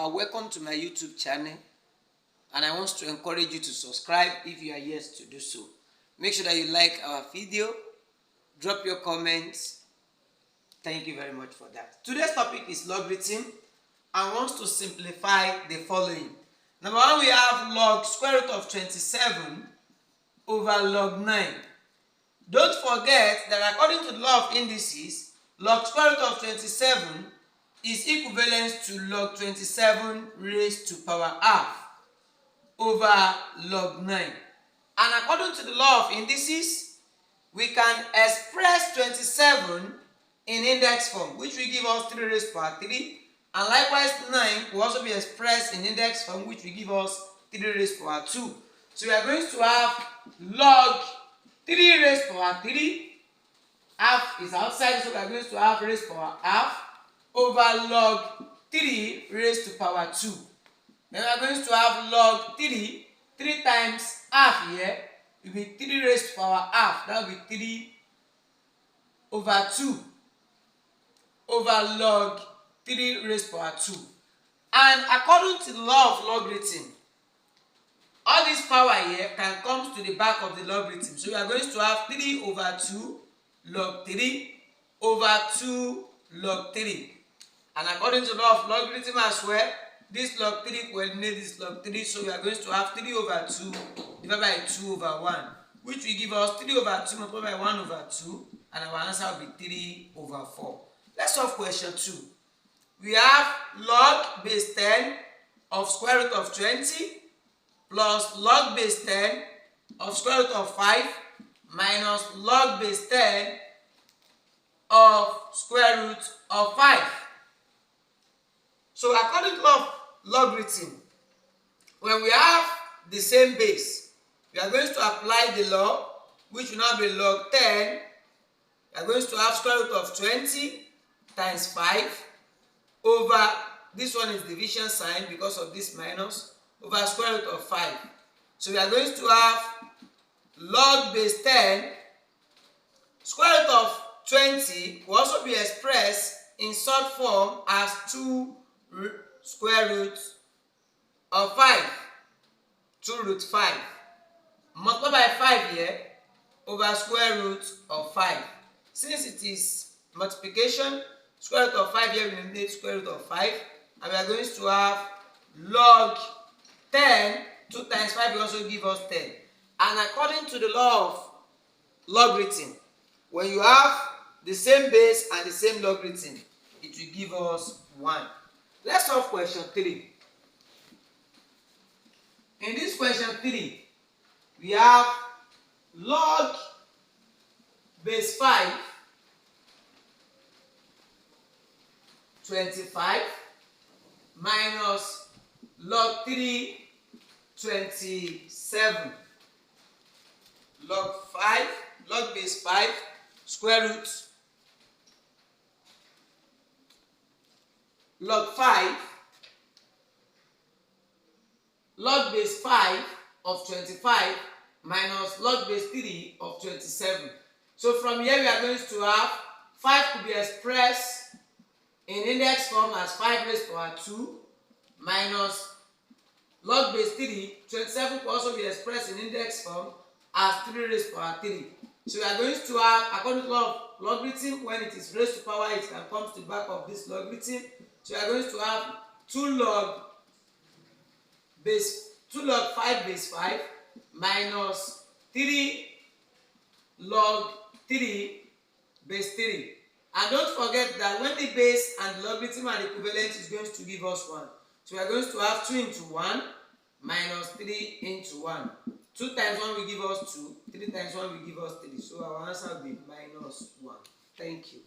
are welcome to my YouTube channel, and I want to encourage you to subscribe if you are yet to do so. Make sure that you like our video, drop your comments. Thank you very much for that. Today's topic is logarithm and wants to simplify the following. Number one, we have log square root of 27 over log 9. Don't forget that according to the law of indices, log square root of 27 is equivalent to log 27 raised to power half over log 9. And according to the law of indices, we can express 27 in index form, which will give us 3 raised to power 3. And likewise 9 will also be expressed in index form, which will give us 3 raised to power 2. So we are going to have log 3 raised to power 3. Half is outside, so we are going to have raised to power half over log 3 raised to power 2. Then we are going to have log 3 times half here will be 3 raised to power half. That will be 3 over 2 over log 3 raised to power 2. And according to the law of logarithm, all this power here can come to the back of the logarithm. So we are going to have 3 over 2 log 3 over 2 log 3. And according to the law of logarithm as well, this log 3 will eliminate this log 3. So we are going to have 3 over 2 divided by 2 over 1, which will give us 3 over 2 multiplied by 1 over 2. And our answer will be 3 over 4. Let's solve question 2. We have log base 10 of square root of 20 plus log base 10 of square root of 5 minus log base 10 of square root of 5. So according to law of logarithm, when we have the same base, we are going to apply the law, which will now be log 10. We are going to have square root of 20 times 5 over, this one is division sign because of this minus, over square root of 5. So we are going to have log base 10 square root of 20 will also be expressed in short form as 2 square root of 5, 2 root 5, multiplied by 5 here over square root of 5. Since it is multiplication, square root of 5 here will eliminate square root of 5, and we are going to have log 10, 2 times 5 will also give us 10. And according to the law of logarithm, when you have the same base and the same logarithm, it will give us 1. Let's solve question 3. In this question 3, we have log base 5 25 minus log 3 27. Log base 5 square root log 5 log base 5 of 25 minus log base 3 of 27. So from here we are going to have 5 could be expressed in index form as 5 raised to power 2 minus log base 3, 27 could also be expressed in index form as 3 raised to power 3. So we are going to have, according to the law of logarithm, when it is raised to power, it can come to the back of this logarithm. So we are going to have 2 log 5 base 5 minus 3 log 3 base 3. And don't forget that when the base and the logarithm are equivalent, it's going to give us 1. So we are going to have 2 into 1 minus 3 into 1. 2 times 1 will give us 2, 3 times 1 will give us 3. So our answer will be minus 1. Thank you.